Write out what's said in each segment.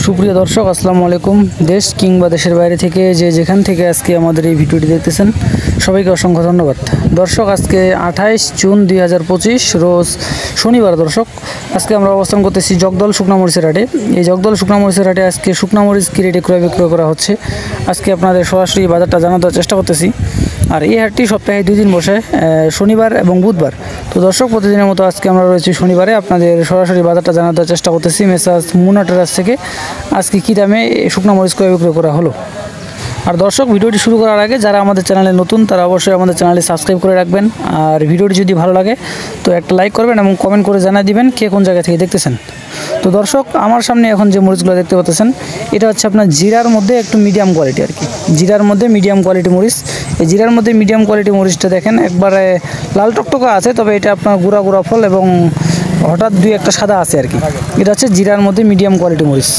সুপ্রিয় দর্শক আসসালামু আলাইকুম। দেশ কিংবা দেশের বাইরে থেকে যেখান থেকে আজকে আমাদের এই ভিডিওটি দেখতেছেন সবাইকে অসংখ্য ধন্যবাদ। দর্শক আজকে 28 জুন 2025 রোজ শনিবার। দর্শক আজকে আমরা অবস্থান করতেছি জগদল শুকনা মরিচের হাটে। এই জগদল শুকনা মরিচের হাটে আজকে শুকনা মরিচ কি রেটে ক্রয় বিক্রয় করা হচ্ছে আজকে আপনাদের সরাসরি বাজারটা জানানোর চেষ্টা করতেছি। আর এই হাটটি সপ্তাহে 2 দিন বসে, শনিবার এবং বুধবার। তো দর্শক প্রতিদিনের মতো আজকে আমরা রয়েছি শনিবারে, আপনাদের সরাসরি বাজারটা জানাতে চেষ্টা করতেছি মেসাজ মুন্না ট্রেডার্স থেকে আজকে কী দামে শুকনা মরিচ ক্রয় বিক্রয় করা হলো। আর দর্শক ভিডিওটি শুরু করার আগে যারা আমাদের চ্যানেলে নতুন তারা অবশ্যই আমাদের চ্যানেলটি সাবস্ক্রাইব করে রাখবেন। আর ভিডিওটি যদি ভালো লাগে তো একটা লাইক করবেন এবং কমেন্ট করে জানিয়ে দিবেন কে কোন জায়গা থেকে দেখতেছেন। তো দর্শক আমার সামনে এখন যে মরিচগুলো দেখতে পাচ্ছেন এটা হচ্ছে আপনার জিরার মধ্যে একটু মিডিয়াম কোয়ালিটি আর কি, জিরার মধ্যে মিডিয়াম কোয়ালিটি মরিচ। এই জিরার মধ্যে মিডিয়াম কোয়ালিটি মরিচটা দেখেন একবারে লাল টকটকা আছে, তবে এটা আপনার গুঁড়া গুঁড়া ফল এবং হঠাৎ 2-1টা সাদা আছে আর কি। এটা হচ্ছে জিরার মধ্যে মিডিয়াম কোয়ালিটি মরিচ।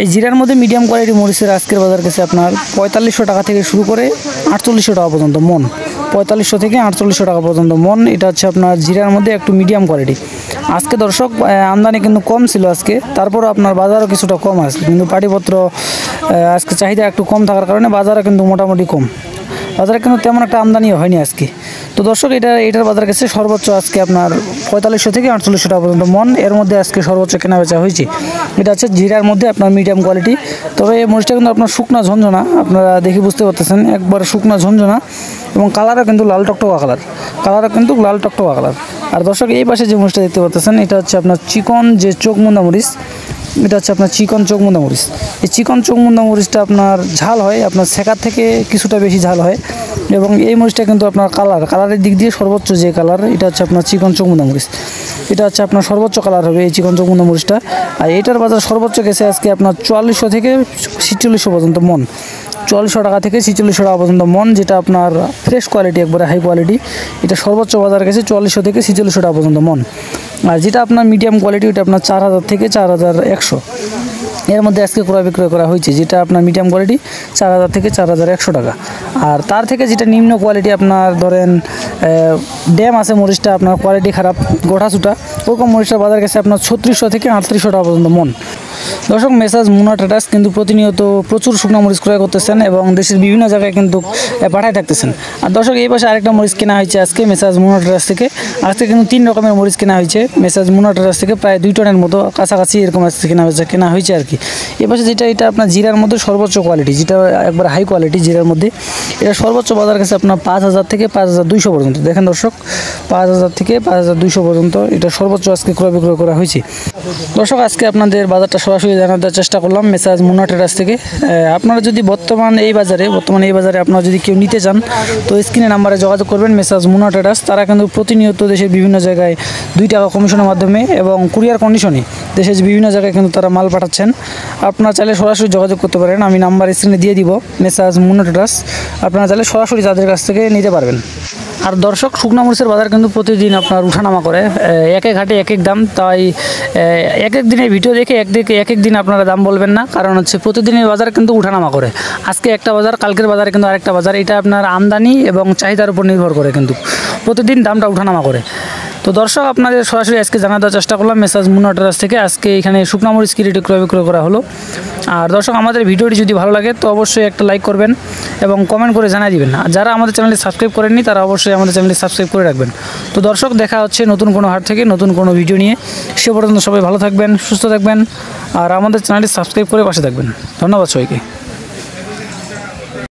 এই জিরার মধ্যে মিডিয়াম কোয়ালিটি মরিচের আজকের বাজার কাছে আপনার 4500 টাকা থেকে শুরু করে 4800 টাকা পর্যন্ত মন। 4500 থেকে 4800 টাকা পর্যন্ত মন। এটা হচ্ছে আপনার জিরার মধ্যে একটু মিডিয়াম কোয়ালিটি। আজকে দর্শক আমদানি কিন্তু কম ছিল আজকে, তারপরও আপনার বাজারও কিছুটা কম আছে, কিন্তু পাটিপত্র আজকে চাহিদা একটু কম থাকার কারণে বাজারও কিন্তু মোটামুটি কম। বাজারে কিন্তু তেমন একটা আমদানিও হয়নি আজকে। তো দর্শক এটার বাজার কাছে সর্বোচ্চ আজকে আপনার 4500 থেকে 4800 টাকা পর্যন্ত মন। এর মধ্যে আজকে সর্বোচ্চ কেনা বেচা হয়েছে। এটা হচ্ছে জিরার মধ্যে আপনার মিডিয়াম কোয়ালিটি। তবে এই মরিচটা কিন্তু আপনার শুকনা ঝঞ্ঝনা, আপনারা দেখে বুঝতে পারতেছেন একবার শুকনা ঝঞ্ঝনা এবং কালারও কিন্তু লাল টকটকা কালার। আর দর্শক এই পাশে যে মরিচটা দেখতে পাচ্ছেন এটা হচ্ছে আপনার চিকন যে চোখমুন্দা মরিচ। এটা হচ্ছে আপনার চিকন চোখমুন্দা মরিচ। এই চিকন চোখমুন্দা মরিচটা আপনার ঝাল হয়, আপনার শেখার থেকে কিছুটা বেশি ঝাল হয় এবং এই মরিচটা কিন্তু আপনার কালারের দিক দিয়ে সর্বোচ্চ যে কালার এটা হচ্ছে আপনার চিকন চোখমুন্দা মরিচ। এটা হচ্ছে আপনার সর্বোচ্চ কালার হবে এই চিকন চোখমুন্দা মরিচটা। আর এটার বাজার সর্বোচ্চ গেছে আজকে আপনার 4400 থেকে 4600 পর্যন্ত মন। 4400 টাকা থেকে 4600 টাকা পর্যন্ত মন, যেটা আপনার ফ্রেশ কোয়ালিটি একবারে হাই কোয়ালিটি। এটা সর্বোচ্চ বাজার গেছে 4400 থেকে 4600 টাকা পর্যন্ত মন। আর যেটা আপনার মিডিয়াম কোয়ালিটি ওটা আপনার 4000 থেকে 4100 এর মধ্যে আজকে ক্রয় বিক্রয় করা হয়েছে। যেটা আপনার মিডিয়াম কোয়ালিটি 4000 থেকে 4100 টাকা। আর তার থেকে যেটা নিম্ন কোয়ালিটি আপনার ধরেন ড্যাম আছে মরিচটা, আপনার কোয়ালিটি খারাপ গোঠাছুটা, ওরকম মরিচটার বাজার গেছে আপনার 3600 থেকে 3800 টাকা পর্যন্ত মন। দর্শক মেসাজ মুন্না ট্রেডার্স কিন্তু প্রতিনিয়ত প্রচুর শুকনো মরিচ ক্রয় করতেছেন এবং দেশের বিভিন্ন জায়গায় কিন্তু পাঠায় থাকতেছেন। আর দর্শক এই পাশে আরেকটা মরিচ কেনা হয়েছে আজকে মেসাজ মুন্না ট্রেডার্স থেকে। আজকে কিন্তু 3 রকমের মরিচ কেনা হয়েছে মেসাজ মুন্না ট্রেডার্স থেকে, প্রায় 2 টনের মতো কাছাকাছি এরকম আজকে কেনা হয়েছে আর কি। এই পাশে এটা আপনার জিরার মধ্যে সর্বোচ্চ কোয়ালিটি, যেটা একবার হাই কোয়ালিটি জিরার মধ্যে। এটা সর্বোচ্চ বাজার কাছে আপনার 5000 থেকে 5200 পর্যন্ত। দেখেন দর্শক 5000 থেকে 5200 পর্যন্ত এটা সর্বোচ্চ আজকে ক্রয় বিক্রয় করা হয়েছে। দর্শক আজকে আপনাদের বাজারটা সরাসরি জানাতে চেষ্টা করলাম মেসাজ মুন্না ট্রেডার্স থেকে। আপনারা যদি বর্তমানে এই বাজারে আপনারা যদি কেউ নিতে চান তো স্ক্রিনে নাম্বারে যোগাযোগ করবেন মেসাজ মুন্না ট্রেডার্স। তারা কিন্তু প্রতিনিয়ত দেশের বিভিন্ন জায়গায় 2 টাকা কমিশনের মাধ্যমে এবং কুরিয়ার কন্ডিশনে দেশের বিভিন্ন জায়গায় কিন্তু তারা মাল পাঠাচ্ছেন। আপনারা চাইলে সরাসরি যোগাযোগ করতে পারেন, আমি নাম্বার স্ক্রিনে দিয়ে দিব মেসাজ মুন্না ট্রেডার্স। আপনারা চাইলে সরাসরি তাদের কাছ থেকে নিতে পারবেন। আর দর্শক শুকনা মরিচের বাজার কিন্তু প্রতিদিন আপনার উঠানামা করে, এক এক হাটে এক এক দাম। তাই এক এক দিনের ভিডিও দেখে এক এক দিন আপনারা দাম বলবেন না, কারণ হচ্ছে প্রতিদিনের বাজার কিন্তু উঠানামা করে। আজকে একটা বাজার, কালকের বাজারে কিন্তু আরেকটা বাজার। এটা আপনার আমদানি এবং চাহিদার উপর নির্ভর করে, কিন্তু প্রতিদিন দামটা উঠানামা করে। তো দর্শক আপনাদের সরাসরি আজকে জানার চেষ্টা করলাম মেসাজ মুন্না ট্রেডার্স থেকে আজকে এখানে শুকনা মরিচ কি রেটে ক্রয় বিক্রয় করা হলো। আর দর্শক আমাদের ভিডিওটি যদি ভালো লাগে তো অবশ্যই একটা লাইক করবেন এবং কমেন্ট করে জানিয়ে দিবেন। আর যারা আমাদের চ্যানেলটি সাবস্ক্রাইব করেননি তারা অবশ্যই আমাদের চ্যানেলটি সাবস্ক্রাইব করে রাখবেন। তো দর্শক দেখা হচ্ছে নতুন কোনো হাট থেকে নতুন কোনো ভিডিও নিয়ে। সে পর্যন্ত সবাই ভালো থাকবেন, সুস্থ থাকবেন আর আমাদের চ্যানেলটি সাবস্ক্রাইব করে পাশে থাকবেন। ধন্যবাদ সবাইকে।